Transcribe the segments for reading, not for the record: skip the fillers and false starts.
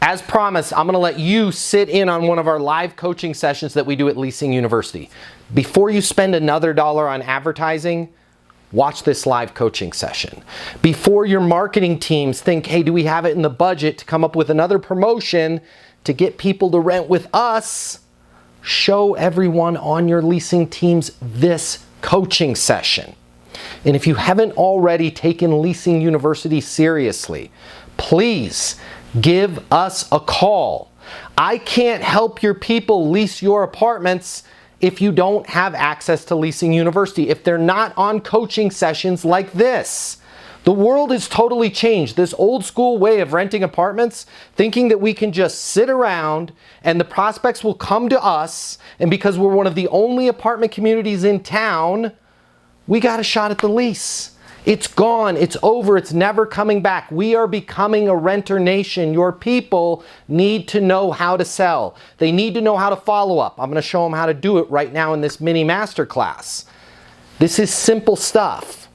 As promised, I'm going to let you sit in on one of our live coaching sessions that we do at Leasing University. Before you spend another dollar on advertising, watch this live coaching session. Before your marketing teams think, hey, do we have it in the budget to come up with another promotion to get people to rent with us, show everyone on your leasing teams this coaching session. And if you haven't already taken Leasing University seriously, please give us a call. I can't help your people lease your apartments if you don't have access to Leasing University, if they're not on coaching sessions like this. The world has totally changed. This old school way of renting apartments, thinking that we can just sit around and the prospects will come to us, and because we're one of the only apartment communities in town, we got a shot at the lease. It's gone, it's over, it's never coming back. We are becoming a renter nation. Your people need to know how to sell. They need to know how to follow up. I'm going to show them how to do it right now in this mini masterclass. This is simple stuff,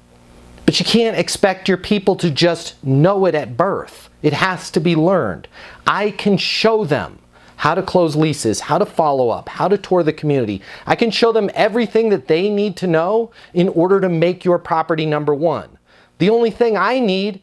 but you can't expect your people to just know it at birth. It has to be learned. I can show them how to close leases, how to follow up, how to tour the community. I can show them everything that they need to know in order to make your property number one. The only thing I need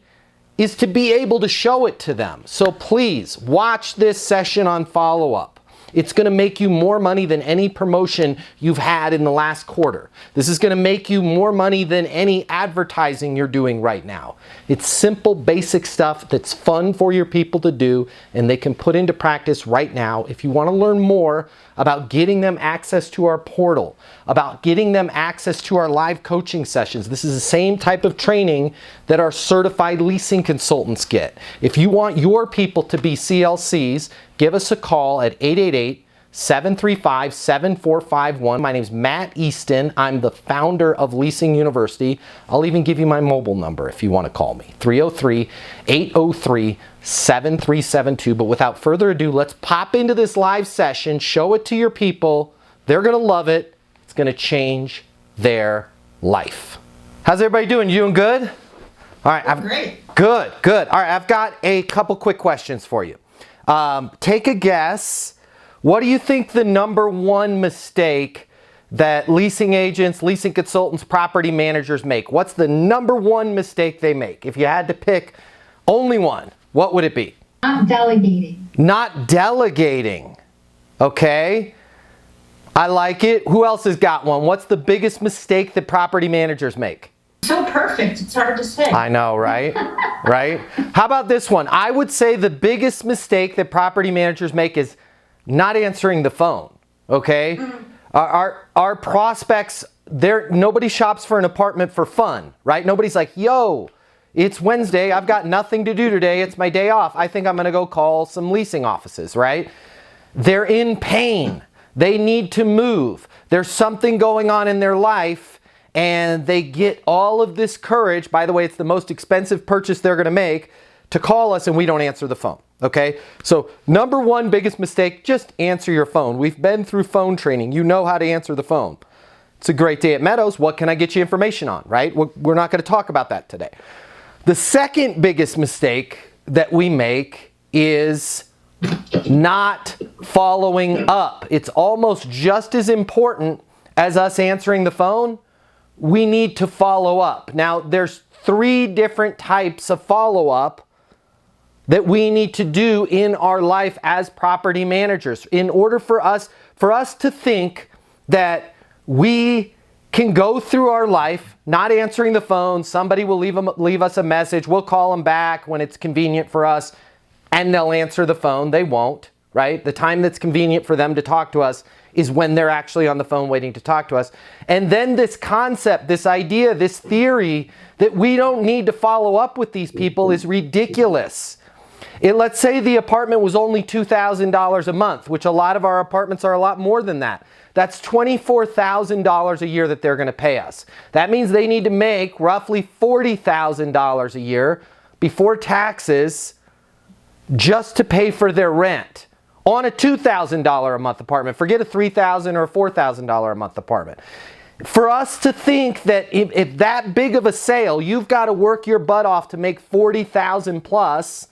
is to be able to show it to them. So please watch this session on follow-up. It's going to make you more money than any promotion you've had in the last quarter. This is going to make you more money than any advertising you're doing right now. It's simple, basic stuff that's fun for your people to do, and they can put into practice right now. If you want to learn more about getting them access to our portal, about getting them access to our live coaching sessions, this is the same type of training that our certified leasing consultants get. If you want your people to be CLCs, give us a call at 888-735-7451. My name is Matt Easton. I'm the founder of Leasing University. I'll even give you my mobile number if you want to call me, 303-803-7372. But without further ado, let's pop into this live session, show it to your people. They're going to love it. It's going to change their life. How's everybody doing? You doing good? All right. Great. Good. All right, I've got a couple quick questions for you. Take a guess. What do you think the number one mistake that leasing agents, leasing consultants, property managers make? What's the number one mistake they make? If you had to pick only one, what would it be? Not delegating. Not delegating. Okay. I like it. Who else has got one? What's the biggest mistake that property managers make? So perfect, it's hard to say. I know, right? Right? How about this one? I would say the biggest mistake that property managers make is not answering the phone, okay? Our prospects, nobody shops for an apartment for fun, right? Nobody's like, yo, it's Wednesday, I've got nothing to do today, it's my day off. I think I'm gonna go call some leasing offices, right? They're in pain. They need to move. There's something going on in their life, and they get all of this courage, by the way, it's the most expensive purchase they're gonna make, to call us and we don't answer the phone, okay? So number one biggest mistake, just answer your phone. We've been through phone training. You know how to answer the phone. It's a great day at Meadows. What can I get you information on, right? We're not gonna talk about that today. The second biggest mistake that we make is not following up. It's almost just as important as us answering the phone. We need to follow up. Now, there's 3 different types of follow-up that we need to do in our life as property managers in order for us to think that we can go through our life not answering the phone. Somebody will leave us a message. We'll call them back when it's convenient for us, and they'll answer the phone. They won't, right? The time that's convenient for them to talk to us is when they're actually on the phone waiting to talk to us. And then this concept, this idea, this theory that we don't need to follow up with these people is ridiculous. Let's say the apartment was only $2,000 a month, which a lot of our apartments are a lot more than that. That's $24,000 a year that they're going to pay us. That means they need to make roughly $40,000 a year before taxes just to pay for their rent on a $2,000 a month apartment. Forget a $3,000 or a $4,000 a month apartment. For us to think that if that big of a sale, you've got to work your butt off to make $40,000 plus,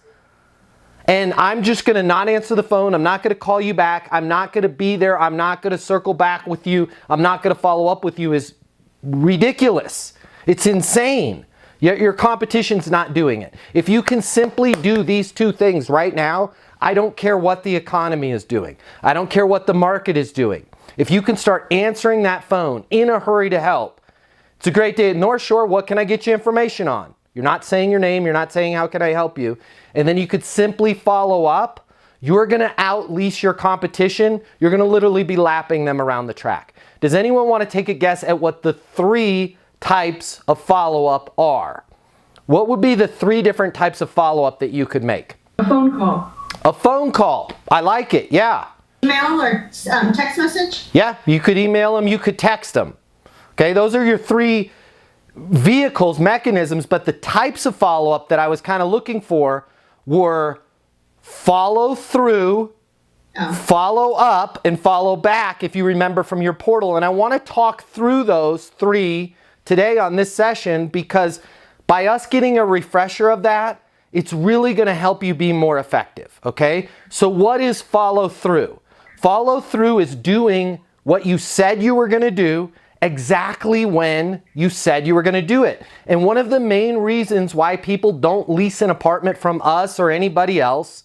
and I'm just going to not answer the phone. I'm not going to call you back. I'm not going to be there. I'm not going to circle back with you. I'm not going to follow up with you is ridiculous. It's insane. Yet your competition's not doing it. If you can simply do these two things right now, I don't care what the economy is doing. I don't care what the market is doing. If you can start answering that phone in a hurry to help, it's a great day at North Shore. What can I get you information on? You're not saying your name. You're not saying how can I help you. And then you could simply follow up. You're going to out-lease your competition. You're going to literally be lapping them around the track. Does anyone want to take a guess at what the 3 types of follow-up are? What would be the 3 different types of follow-up that you could make? A phone call. A phone call. I like it. Yeah. Email or text message? Yeah, you could email them, you could text them. Okay, those are your 3 vehicles, mechanisms, but the types of follow-up that I was kind of looking for were follow through, follow up, and follow back, if you remember from your portal. And I want to talk through those 3 today on this session, because by us getting a refresher of that, it's really going to help you be more effective, okay? So what is follow through? Follow through is doing what you said you were going to do exactly when you said you were going to do it. And one of the main reasons why people don't lease an apartment from us or anybody else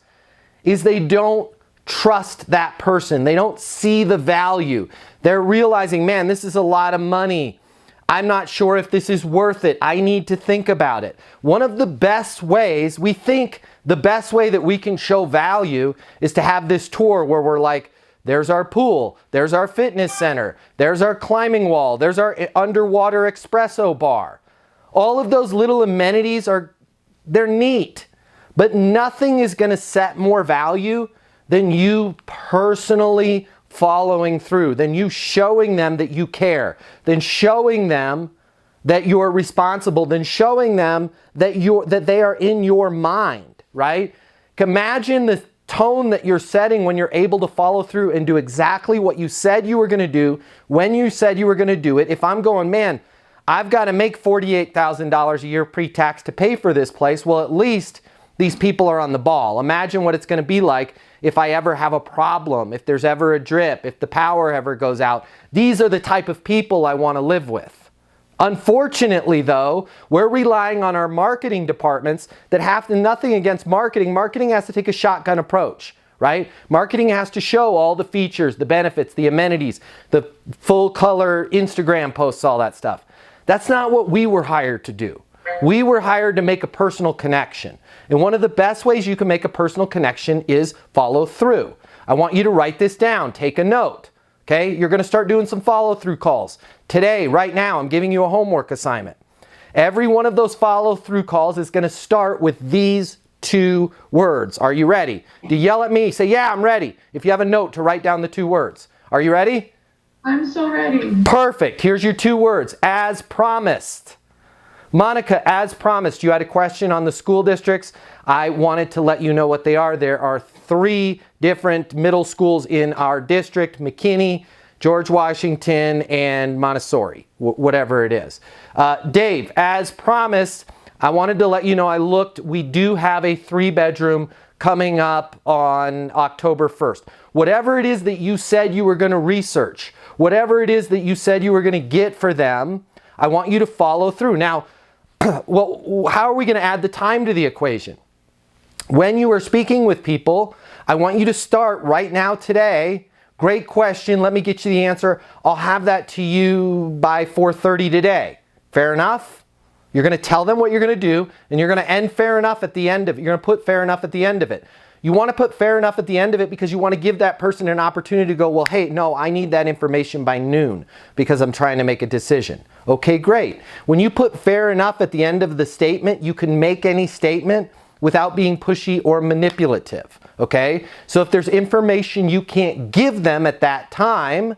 is they don't trust that person. They don't see the value. They're realizing, man, this is a lot of money. I'm not sure if this is worth it. I need to think about it. One of the best ways, we think the best way that we can show value is to have this tour where we're like, there's our pool, there's our fitness center, there's our climbing wall, there's our underwater espresso bar. All of those little amenities they're neat, but nothing is going to set more value than you personally following through, than you showing them that you care, than showing them that you're responsible, than showing them that they are in your mind, right? Imagine the tone that you're setting when you're able to follow through and do exactly what you said you were going to do when you said you were going to do it. If I'm going, man, I've got to make $48,000 a year pre-tax to pay for this place, well, at least these people are on the ball. Imagine what it's going to be like if I ever have a problem, if there's ever a drip, if the power ever goes out. These are the type of people I want to live with. Unfortunately, though, we're relying on our marketing departments that have nothing against marketing. Marketing has to take a shotgun approach, right? Marketing has to show all the features, the benefits, the amenities, the full color Instagram posts, all that stuff. That's not what we were hired to do. We were hired to make a personal connection. And one of the best ways you can make a personal connection is follow through. I want you to write this down. Take a note. Okay? You're going to start doing some follow through calls. Today, right now, I'm giving you a homework assignment. Every one of those follow through calls is going to start with these 2 words. Are you ready? Do you yell at me? Say, yeah, I'm ready. If you have a note to write down the 2 words. Are you ready? I'm so ready. Perfect. Here's your 2 words. As promised. Monica, as promised, you had a question on the school districts. I wanted to let you know what they are. There are 3 different middle schools in our district: McKinney, George Washington, and Montessori, whatever it is. Dave, as promised, I wanted to let you know we do have a 3-bedroom coming up on October 1st. Whatever it is that you said you were going to research, whatever it is that you said you were going to get for them, I want you to follow through. Now, well, how are we going to add the time to the equation? When you are speaking with people, I want you to start right now today. Great question. Let me get you the answer. I'll have that to you by 4:30 today. Fair enough? You're going to tell them what you're going to do, and you're going to end fair enough at the end of it. You're going to put fair enough at the end of it. You want to put fair enough at the end of it because you want to give that person an opportunity to go, well, hey, no, I need that information by noon because I'm trying to make a decision. Okay, great. When you put fair enough at the end of the statement, you can make any statement without being pushy or manipulative. Okay? So if there's information you can't give them at that time,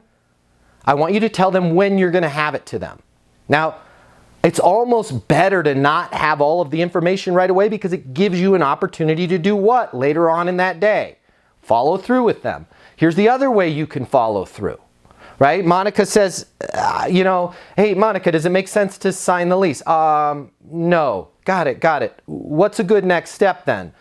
I want you to tell them when you're going to have it to them. Now, it's almost better to not have all of the information right away because it gives you an opportunity to do what later on in that day? Follow through with them. Here's the other way you can follow through, right? Monica says, hey, Monica, does it make sense to sign the lease? No. Got it. What's a good next step then?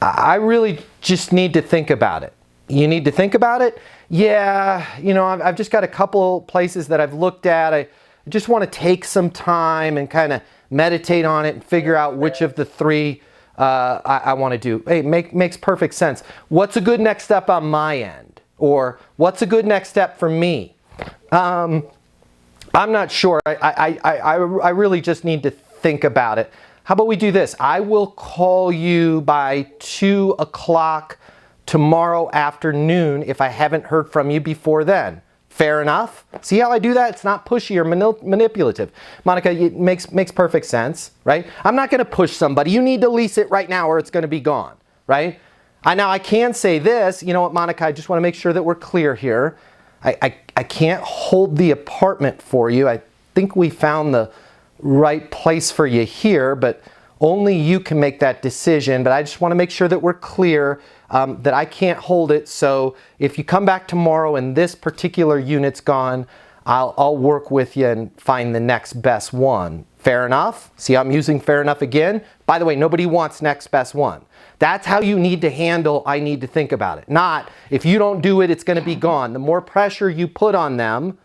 I really just need to think about it. You need to think about it? Yeah, you know, I've just got a couple places that I've looked at. I just want to take some time and kind of meditate on it and figure out which of the three I want to do. Hey, makes perfect sense. What's a good next step on my end? Or what's a good next step for me? I'm not sure. I really just need to think about it. How about we do this? I will call you by 2 o'clock tomorrow afternoon if I haven't heard from you before then. Fair enough? See how I do that? It's not pushy or manipulative. Monica, it makes perfect sense, right? I'm not going to push somebody. You need to lease it right now or it's going to be gone, right? Now I can say this. You know what, Monica? I just want to make sure that we're clear here. I can't hold the apartment for you. I think we found the right place for you here, but only you can make that decision. But I just want to make sure that we're clear that I can't hold it. So if you come back tomorrow and this particular unit's gone, I'll work with you and find the next best one. Fair enough? See, I'm using fair enough again. By the way, nobody wants next best one. That's how you need to handle, I need to think about it. Not, if you don't do it, it's going to be gone. The more pressure you put on them,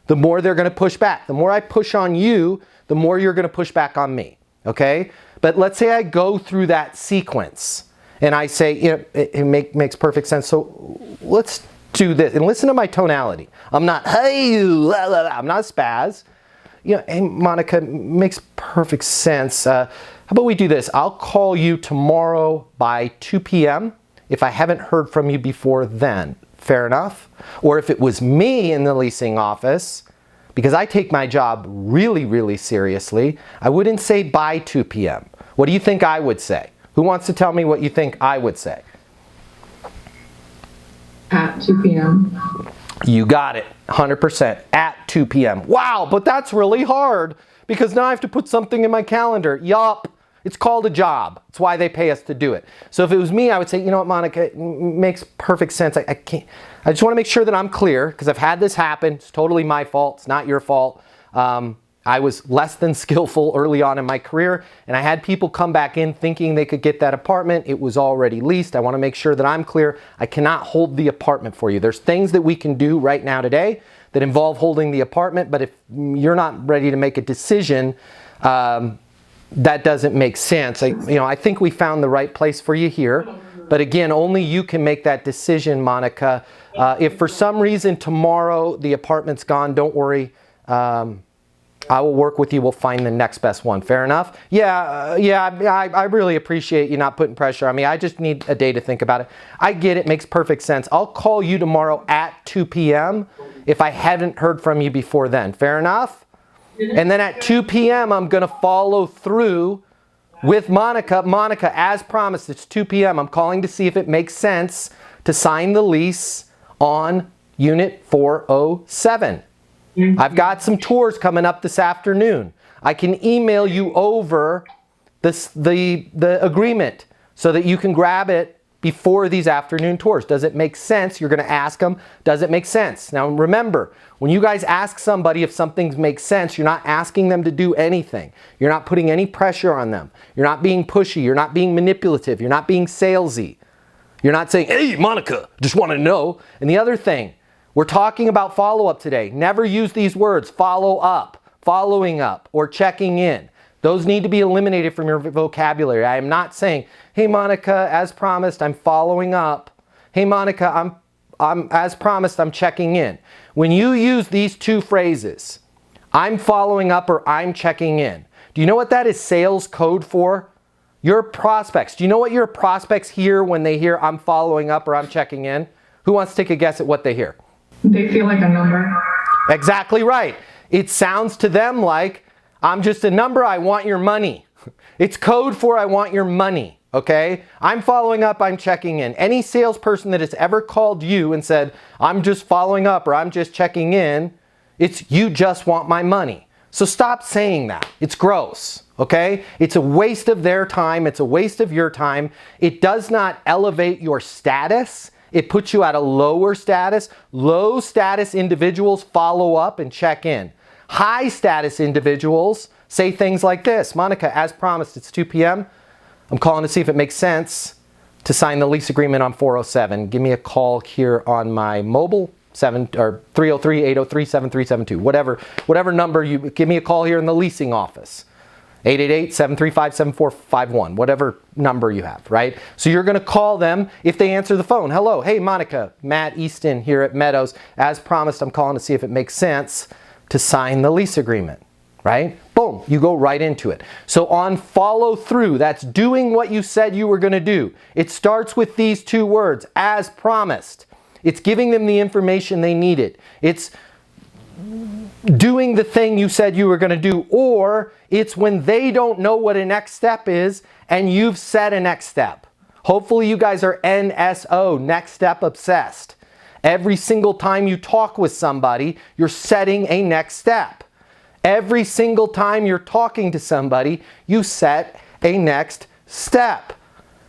the more they're going to push back. The more I push on you, the more you're going to push back on me. Okay? But let's say I go through that sequence and I say, you know, it makes perfect sense. So let's do this. And listen to my tonality. I'm not, hey, la, la, la. I'm not a spaz. You know, hey, Monica, makes perfect sense. How about we do this? I'll call you tomorrow by 2 p.m. if I haven't heard from you before then. Fair enough? Or if it was me in the leasing office, because I take my job really, really seriously, I wouldn't say by 2 p.m. What do you think I would say? Who wants to tell me what you think I would say? At 2 p.m. You got it. 100% at 2 p.m. Wow, but that's really hard because now I have to put something in my calendar. Yup. It's called a job. It's why they pay us to do it. So if it was me, I would say, you know what, Monica, it makes perfect sense. I can't. I just want to make sure that I'm clear because I've had this happen. It's totally my fault. It's not your fault. I was less than skillful early on in my career, and I had people come back in thinking they could get that apartment. It was already leased. I want to make sure that I'm clear. I cannot hold the apartment for you. There's things that we can do right now today that involve holding the apartment, but if you're not ready to make a decision, that doesn't make sense. I think we found the right place for you here. But again, only you can make that decision, Monica. If for some reason tomorrow the apartment's gone, don't worry. I will work with you. We'll find the next best one. Fair enough? I really appreciate you not putting pressure on me. I just need a day to think about it. I get it. Makes perfect sense. I'll call you tomorrow at 2 p.m. if I haven't heard from you before then. Fair enough? And then at 2 p.m. I'm going to follow through with Monica. Monica, as promised, it's 2 p.m. I'm calling to see if it makes sense to sign the lease on Unit 407. I've got some tours coming up this afternoon. I can email you over the agreement so that you can grab it before these afternoon tours. Does it make sense? You're going to ask them, does it make sense? Now remember, when you guys ask somebody if something makes sense, you're not asking them to do anything. You're not putting any pressure on them. You're not being pushy. You're not being manipulative. You're not being salesy. You're not saying, hey, Monica, just want to know. And the other thing, we're talking about follow-up today. Never use these words, follow up, following up, or checking in. Those need to be eliminated from your vocabulary. I am not saying, hey, Monica, as promised, I'm following up. Hey, Monica, I'm as promised, I'm checking in. When you use these two phrases, I'm following up or I'm checking in, do you know what that is sales code for? Your prospects. Do you know what your prospects hear when they hear I'm following up or I'm checking in? Who wants to take a guess at what they hear? They feel like a number. Exactly right. It sounds to them like, I'm just a number, I want your money. It's code for I want your money, okay? I'm following up, I'm checking in. Any salesperson that has ever called you and said, I'm just following up or I'm just checking in, it's you just want my money. So stop saying that. It's gross, okay? It's a waste of their time. It's a waste of your time. It does not elevate your status. It puts you at a lower status. Low status individuals follow up and check in. High status individuals say things like this. Monica, as promised, it's 2 p.m. I'm calling to see if it makes sense to sign the lease agreement on 407. Give me a call here on my mobile, 303-803-7372. Whatever number you, give me a call here in the leasing office. 888-735-7451, whatever number you have, right? So you're going to call them if they answer the phone. Hello, hey Monica, Matt Easton here at Meadows. As promised, I'm calling to see if it makes sense to sign the lease agreement, right? Boom, you go right into it. So on follow through, that's doing what you said you were going to do. It starts with these two words, as promised. It's giving them the information they needed. It's doing the thing you said you were going to do, or it's when they don't know what a next step is and you've set a next step. Hopefully you guys are NSO, next step obsessed. Every single time you talk with somebody, you're setting a next step. Every single time you're talking to somebody, you set a next step.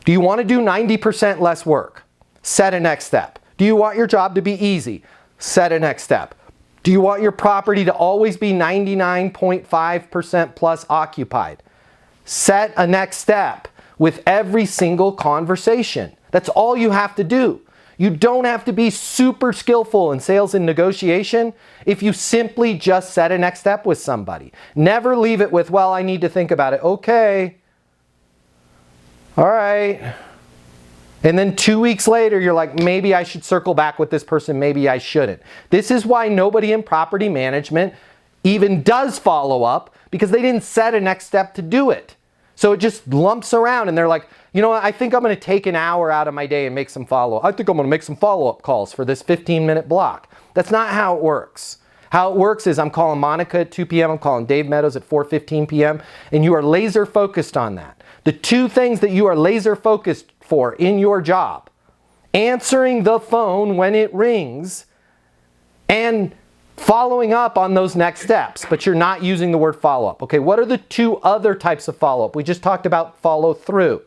Do you want to do 90% less work? Set a next step. Do you want your job to be easy? Set a next step. Do you want your property to always be 99.5% plus occupied? Set a next step with every single conversation. That's all you have to do. You don't have to be super skillful in sales and negotiation if you simply just set a next step with somebody. Never leave it with, well, I need to think about it. Okay. All right. And then 2 weeks later, you're like, maybe I should circle back with this person, maybe I shouldn't. This is why nobody in property management even does follow up, because they didn't set a next step to do it. So it just lumps around and they're like, you know what, I think I'm going to take an hour out of my day and make some follow-up. I think I'm going to make some follow-up calls for this 15-minute block. That's not how it works. How it works is I'm calling Monica at 2 p.m., I'm calling Dave Meadows at 4:15 p.m., and you are laser focused on that. The two things that you are laser focused for in your job: answering the phone when it rings and following up on those next steps, but you're not using the word follow-up. Okay, what are the two other types of follow-up? We just talked about follow through.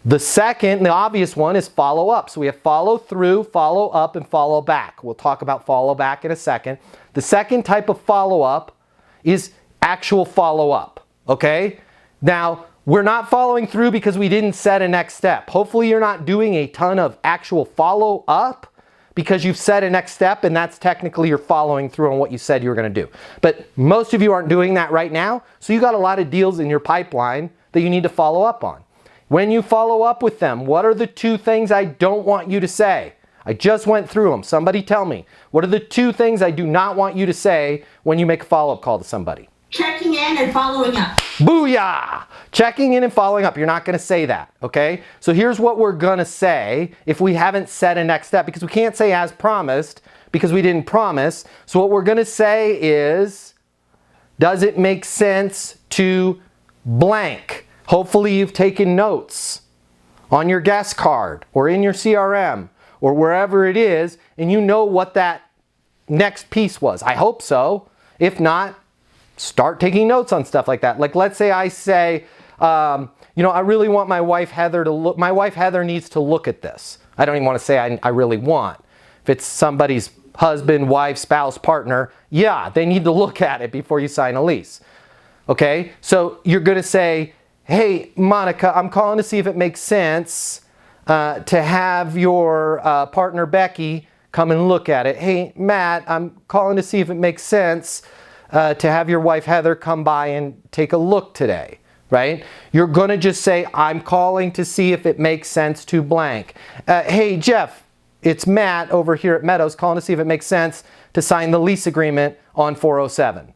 The second, the obvious one, is follow up. So we have follow through, follow up, and follow back. We'll talk about follow back in a second. The second type of follow up is actual follow up. Okay? Now, we're not following through because we didn't set a next step. Hopefully you're not doing a ton of actual follow up because you've set a next step, and that's technically you're following through on what you said you were going to do. But most of you aren't doing that right now, so you got a lot of deals in your pipeline that you need to follow up on. When you follow up with them, what are the two things I don't want you to say? I just went through them. Somebody tell me. What are the two things I do not want you to say when you make a follow-up call to somebody? Checking in and following up. Booyah! Checking in and following up. You're not going to say that, okay? So here's what we're going to say if we haven't set a next step, because we can't say as promised because we didn't promise. So what we're going to say is, does it make sense to blank? Hopefully you've taken notes on your guest card or in your CRM or wherever it is, and you know what that next piece was. I hope so. If not, start taking notes on stuff like that. Like, let's say I say, I really want my wife Heather to look. My wife Heather needs to look at this. I don't even want to say I really want. If it's somebody's husband, wife, spouse, partner, yeah, they need to look at it before you sign a lease. Okay, so you're going to say, hey, Monica, I'm calling to see if it makes sense to have your partner Becky come and look at it. Hey, Matt, I'm calling to see if it makes sense to have your wife Heather come by and take a look today, right? You're going to just say, I'm calling to see if it makes sense to blank. Hey, Jeff, it's Matt over here at Meadows calling to see if it makes sense to sign the lease agreement on 407.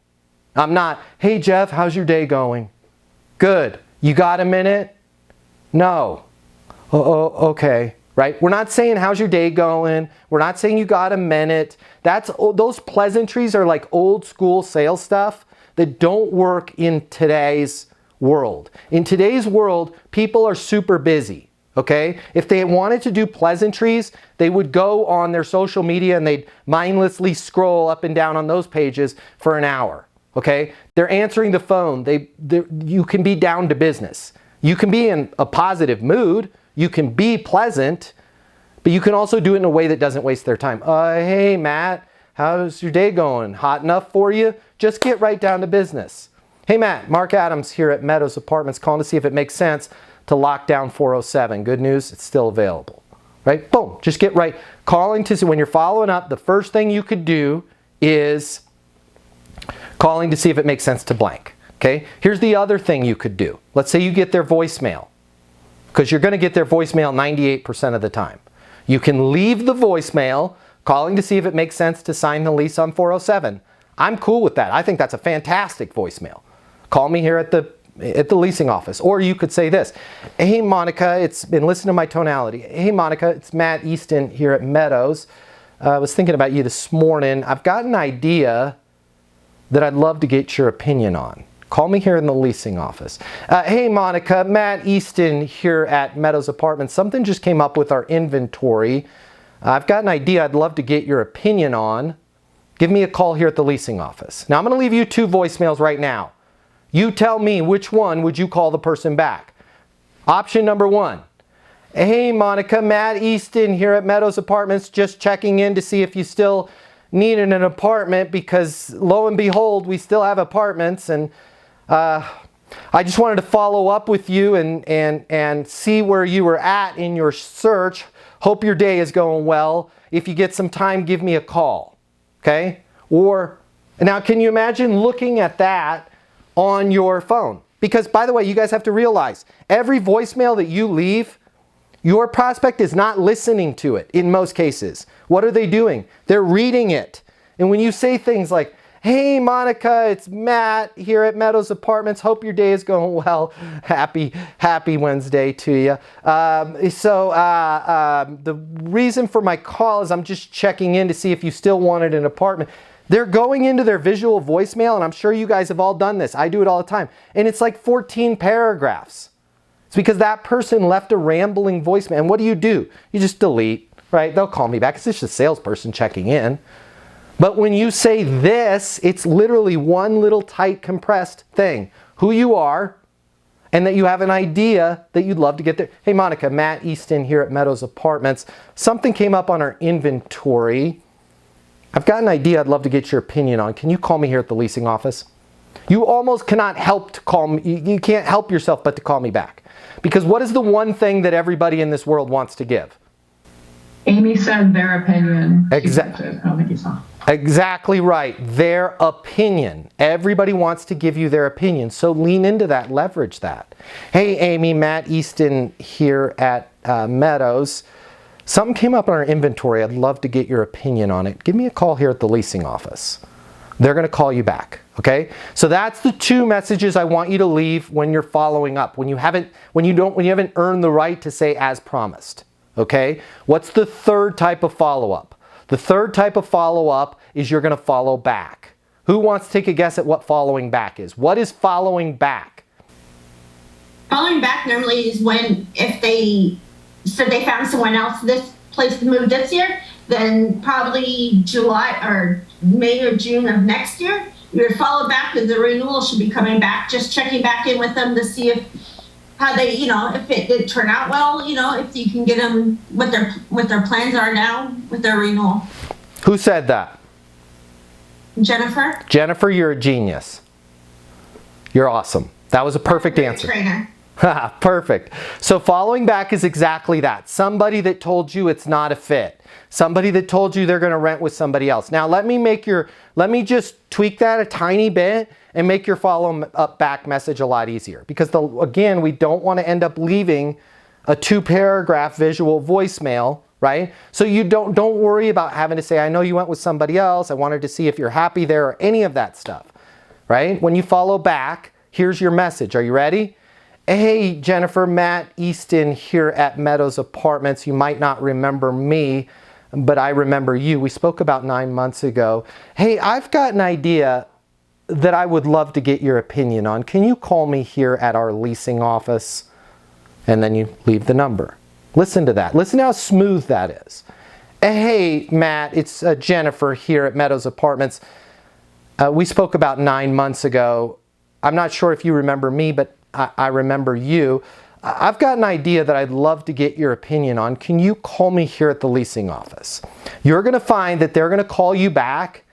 I'm not, hey, Jeff, how's your day going? Good. You got a minute? No. Oh, okay. Right? We're not saying how's your day going. We're not saying you got a minute. Those pleasantries are like old school sales stuff that don't work in today's world. In today's world, people are super busy. Okay? If they wanted to do pleasantries, they would go on their social media and they'd mindlessly scroll up and down on those pages for an hour. Okay? They're answering the phone. You can be down to business. You can be in a positive mood. You can be pleasant, but you can also do it in a way that doesn't waste their time. Hey, Matt, how's your day going? Hot enough for you? Just get right down to business. Hey, Matt, Mark Adams here at Meadows Apartments calling to see if it makes sense to lockdown 407. Good news, it's still available. Right? Boom. Just get right. Calling to see when you're following up, the first thing you could do is calling to see if it makes sense to blank. Okay? Here's the other thing you could do. Let's say you get their voicemail, because you're going to get their voicemail 98% of the time. You can leave the voicemail calling to see if it makes sense to sign the lease on 407. I'm cool with that. I think that's a fantastic voicemail. Call me here at the leasing office. Or you could say this. Hey, Monica, listen to my tonality. Hey, Monica, it's Matt Easton here at Meadows. I was thinking about you this morning. I've got an idea that I'd love to get your opinion on. Call me here in the leasing office. Hey, Monica, Matt Easton here at Meadows Apartments. Something just came up with our inventory. I've got an idea I'd love to get your opinion on. Give me a call here at the leasing office. Now, I'm going to leave you 2 voicemails right now. You tell me which one would you call the person back. Option number 1. Hey, Monica, Matt Easton here at Meadows Apartments. Just checking in to see if you still needed an apartment, because lo and behold, we still have apartments, and I just wanted to follow up with you and see where you were at in your search. Hope your day is going well. If you get some time, give me a call. Okay? Or, now can you imagine looking at that on your phone? Because, by the way, you guys have to realize, every voicemail that you leave, your prospect is not listening to it in most cases. What are they doing? They're reading it. And when you say things like, hey, Monica, it's Matt here at Meadows Apartments. Hope your day is going well. Happy Wednesday to you. The reason for my call is I'm just checking in to see if you still wanted an apartment. They're going into their visual voicemail, and I'm sure you guys have all done this. I do it all the time. And it's like 14 paragraphs. It's because that person left a rambling voicemail. And what do? You just delete, right? They'll call me back. It's just a salesperson checking in. But when you say this, it's literally one little tight compressed thing. Who you are, and that you have an idea that you'd love to get there. Hey, Monica, Matt Easton here at Meadows Apartments. Something came up on our inventory. I've got an idea I'd love to get your opinion on. Can you call me here at the leasing office? You almost cannot help to call me. You can't help yourself but to call me back. Because what is the one thing that everybody in this world wants to give? Amy said their opinion. Exactly. I don't think you saw. Exactly right. Their opinion. Everybody wants to give you their opinion. So lean into that. Leverage that. Hey, Amy, Matt Easton here at Meadows. Something came up in our inventory. I'd love to get your opinion on it. Give me a call here at the leasing office. They're going to call you back. Okay? So that's the 2 messages I want you to leave when you're following up. When you haven't earned the right to say as promised. Okay? What's the 3rd type of follow-up? The 3rd type of follow-up is you're going to follow back. Who wants to take a guess at what following back is? What is following back? Following back normally is when, if they said they found someone else this place to move this year, then probably July or May or June of next year, you would follow back because the renewal should be coming back, just checking back in with them to see if if it did turn out well, if you can get them what their plans are now with their renewal. Who said that? Jennifer. Jennifer, you're a genius. You're awesome. That was a perfect answer. Trainer. Perfect. So following back is exactly that. Somebody that told you it's not a fit. Somebody that told you they're going to rent with somebody else. Now let me just tweak that a tiny bit and make your follow up back message a lot easier. Because again, we don't want to end up leaving a 2-paragraph visual voicemail, right? So you don't worry about having to say, I know you went with somebody else. I wanted to see if you're happy there, or any of that stuff, right? When you follow back, here's your message. Are you ready? Hey, Jennifer, Matt Easton here at Meadows Apartments. You might not remember me, but I remember you. We spoke about 9 months ago. Hey, I've got an idea that I would love to get your opinion on. Can you call me here at our leasing office? And then you leave the number. Listen to that. Listen to how smooth that is. Hey, Matt, it's Jennifer here at Meadows Apartments. We spoke about 9 months ago. I'm not sure if you remember me, but I remember you. I've got an idea that I'd love to get your opinion on. Can you call me here at the leasing office? You're going to find that they're going to call you back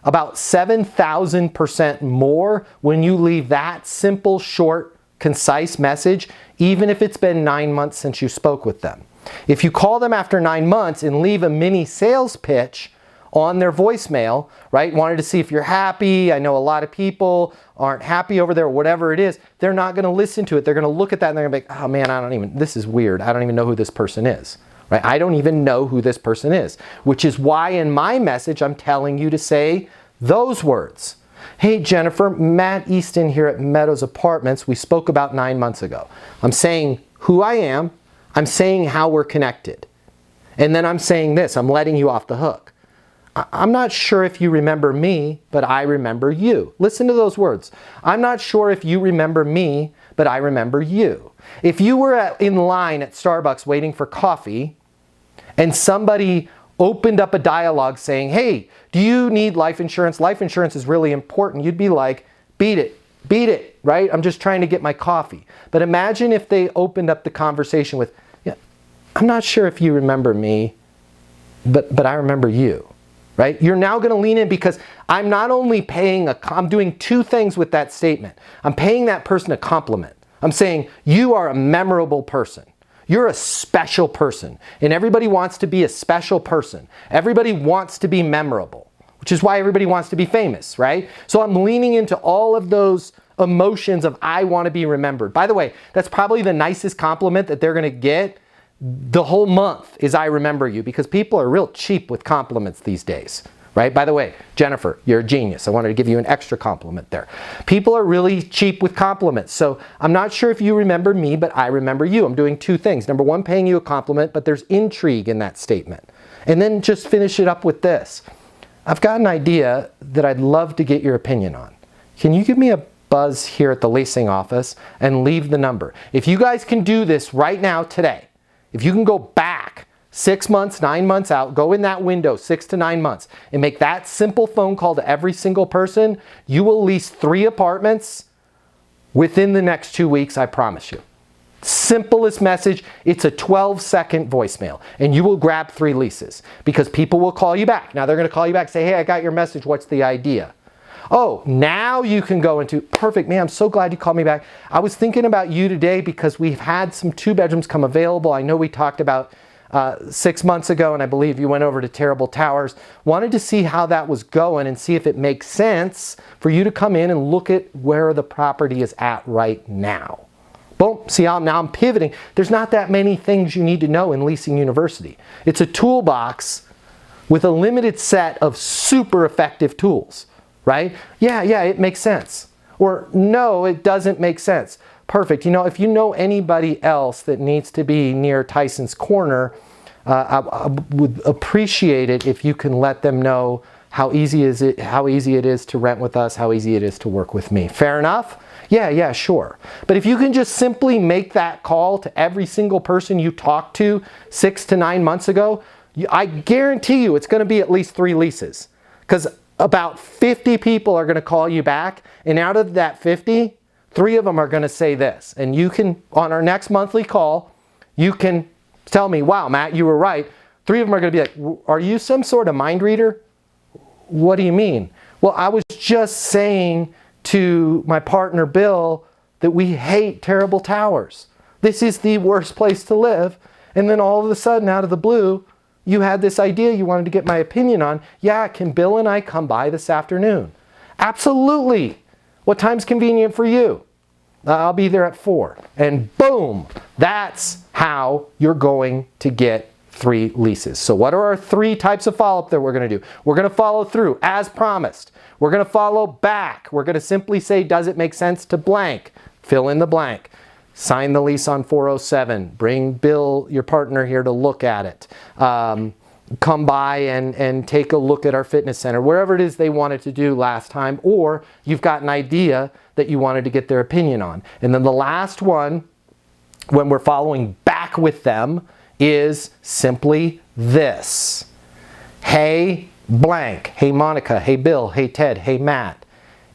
about 7,000% more when you leave that simple, short concise message, even if it's been 9 months since you spoke with them. If you call them after 9 months and leave a mini sales pitch on their voicemail, right? Wanted to see if you're happy. I know a lot of people aren't happy over there, whatever it is. They're not going to listen to it. They're going to look at that and they're going to be like, oh man, this is weird. I don't even know who this person is, right? I don't even know who this person is, which is why in my message, I'm telling you to say those words. Hey, Jennifer, Matt Easton here at Meadows Apartments. We spoke about 9 months ago. I'm saying who I am. I'm saying how we're connected. And then I'm saying this, I'm letting you off the hook. I'm not sure if you remember me, but I remember you. Listen to those words. I'm not sure if you remember me, but I remember you. If you were in line at Starbucks waiting for coffee and somebody opened up a dialogue saying, hey, do you need life insurance? Life insurance is really important. You'd be like, beat it, right? I'm just trying to get my coffee. But imagine if they opened up the conversation with, yeah, I'm not sure if you remember me, but I remember you. Right? You're now going to lean in because I'm not only I'm doing two things with that statement. I'm paying that person a compliment. I'm saying you are a memorable person. You're a special person. And everybody wants to be a special person. Everybody wants to be memorable, which is why everybody wants to be famous, right? So I'm leaning into all of those emotions of I want to be remembered. By the way, that's probably the nicest compliment that they're going to get the whole month is I remember you, because people are real cheap with compliments these days, right? By the way, Jennifer, you're a genius. I wanted to give you an extra compliment there. People are really cheap with compliments. So I'm not sure if you remember me, but I remember you. I'm doing two things. Number one, paying you a compliment, but there's intrigue in that statement. And then just finish it up with this. I've got an idea that I'd love to get your opinion on. Can you give me a buzz here at the leasing office and leave the number? If you guys can do this right now today, if you can go back 6 months, 9 months out, go in that window 6 to 9 months and make that simple phone call to every single person, you will lease 3 apartments within the next 2 weeks, I promise you. Simplest message, it's a 12-second voicemail, and you will grab 3 leases because people will call you back. Now they're going to call you back, say, hey, I got your message, what's the idea? Oh, now you can go into, perfect, man, I'm so glad you called me back. I was thinking about you today because we've had some 2-bedrooms come available. I know we talked about 6 months ago, and I believe you went over to Terrible Towers. Wanted to see how that was going and see if it makes sense for you to come in and look at where the property is at right now. Boom, see how now I'm pivoting. There's not that many things you need to know in Leasing University. It's a toolbox with a limited set of super effective tools. Right? Yeah, it makes sense. Or no, it doesn't make sense. Perfect. You know, if you know anybody else that needs to be near Tyson's Corner, I would appreciate it if you can let them know how easy it is to rent with us, how easy it is to work with me. Fair enough? Yeah, sure. But if you can just simply make that call to every single person you talked to 6 to 9 months ago, I guarantee you it's going to be at least 3 leases. Because about 50 people are going to call you back, and out of that 50, 3 of them are going to say this. And you can, on our next monthly call, you can tell me, wow, Matt, you were right. 3 of them are going to be like, are you some sort of mind reader? What do you mean? Well, I was just saying to my partner, Bill, that we hate Terrible Towers. This is the worst place to live. And then all of a sudden, out of the blue, you had this idea you wanted to get my opinion on. Yeah, can Bill and I come by this afternoon? Absolutely. What time's convenient for you? I'll be there at 4. And boom, that's how you're going to get 3 leases. So what are our 3 types of follow-up that we're going to do? We're going to follow through as promised. We're going to follow back. We're going to simply say, does it make sense to blank? Fill in the blank. Sign the lease on 407. Bring Bill, your partner, here to look at it. Come by and take a look at our fitness center, wherever it is they wanted to do last time, or you've got an idea that you wanted to get their opinion on. And then the last one, when we're following back with them, is simply this. Hey, blank. Hey, Monica. Hey, Bill. Hey, Ted. Hey, Matt.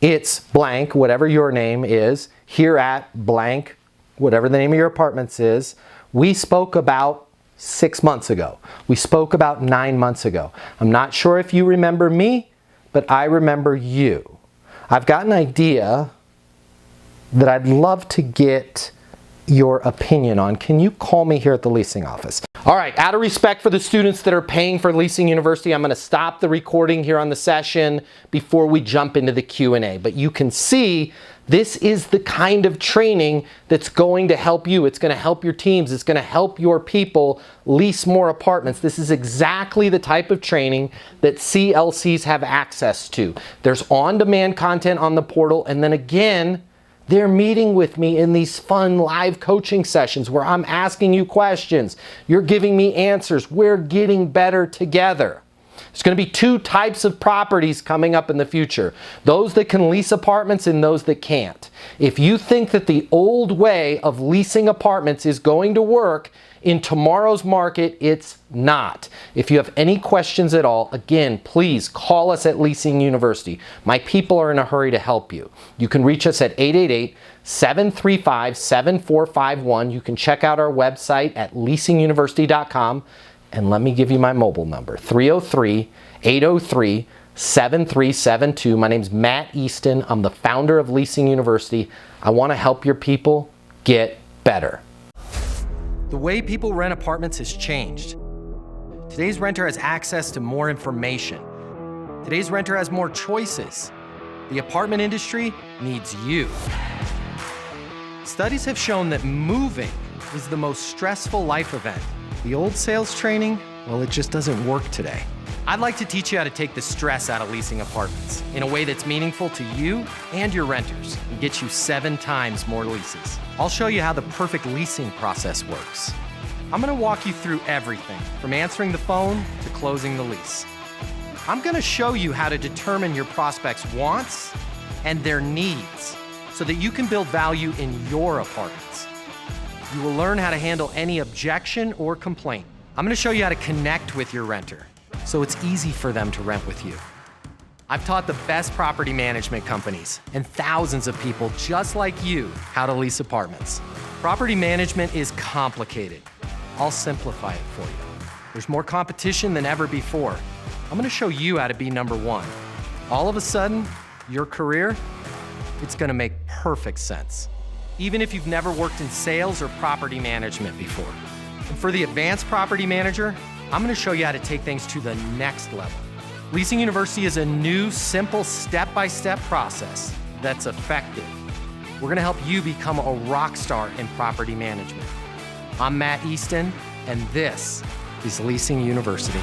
It's blank, whatever your name is, here at blank, whatever the name of your apartments is. We spoke about 6 months ago. We spoke about 9 months ago. I'm not sure if you remember me, but I remember you. I've got an idea that I'd love to get your opinion on. Can you call me here at the leasing office? All right, out of respect for the students that are paying for Leasing University, I'm going to stop the recording here on the session before we jump into the Q&A. But you can see this is the kind of training that's going to help you. It's going to help your teams. It's going to help your people lease more apartments. This is exactly the type of training that CLCs have access to. There's on-demand content on the portal, and then again, they're meeting with me in these fun live coaching sessions where I'm asking you questions. You're giving me answers. We're getting better together. There's going to be two types of properties coming up in the future. Those that can lease apartments and those that can't. If you think that the old way of leasing apartments is going to work in tomorrow's market, it's not. If you have any questions at all, again, please call us at Leasing University. My people are in a hurry to help you. You can reach us at 888-735-7451. You can check out our website at leasinguniversity.com. And let me give you my mobile number, 303-803-7372. My name's Matt Easton. I'm the founder of Leasing University. I want to help your people get better. The way people rent apartments has changed. Today's renter has access to more information. Today's renter has more choices. The apartment industry needs you. Studies have shown that moving is the most stressful life event. The old sales training, well, it just doesn't work today. I'd like to teach you how to take the stress out of leasing apartments in a way that's meaningful to you and your renters and get you 7 times more leases. I'll show you how the perfect leasing process works. I'm going to walk you through everything from answering the phone to closing the lease. I'm going to show you how to determine your prospects' wants and their needs so that you can build value in your apartments. You will learn how to handle any objection or complaint. I'm going to show you how to connect with your renter so it's easy for them to rent with you. I've taught the best property management companies and thousands of people just like you how to lease apartments. Property management is complicated. I'll simplify it for you. There's more competition than ever before. I'm going to show you how to be number one. All of a sudden, your career, it's going to make perfect sense, even if you've never worked in sales or property management before. And for the advanced property manager, I'm going to show you how to take things to the next level. Leasing University is a new, simple, step-by-step process that's effective. We're going to help you become a rock star in property management. I'm Matt Easton, and this is Leasing University.